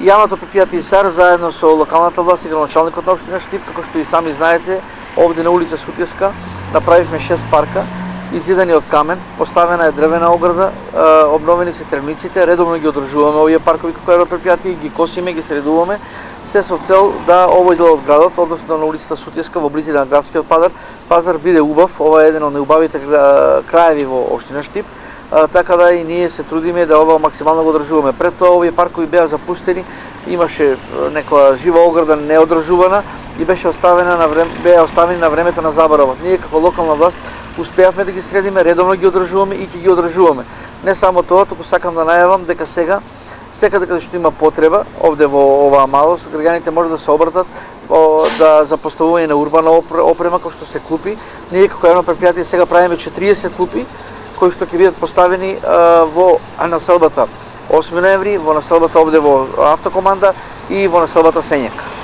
Јавното претпријатие ИСАР заедно со локалната власт и градоначалникот на општина Штип, како што и сами знаете, овде на улица Сутјеска направивме 6 парка, изидани од камен, поставена е дрвена ограда, обновени се тревниците, редовно ги одржуваме овие паркови како јавно претпријатие, ги косиме, ги средуваме, се со цел да овој дел од градот, односно на улицата Сутјеска во близина на градскиот пазар биде убав. Ова е еден од најубавите краеви во општина Штип, така да и ние се трудиме да ова максимално го одржуваме. Пред тоа овие паркови беа запустени, имаше некоја жива ограда неодржувана и беа оставени на времето на заборавот. Ние како локална власт успеавме да ги средиме, редовно ги одржуваме и ќе ги одржуваме. Не само тоа, туку сакам да најавам дека сега секаде каде што има потреба, овде во оваа малост, граѓаните може да се обратат за поставување на урбана опрема, како што се клупи. Ние како јавно претпријатие сега правиме 40 клупи, кои што ќе бидат поставени во населбата 8 ноември, во населбата овде во Автокоманда и во населбата Сењак.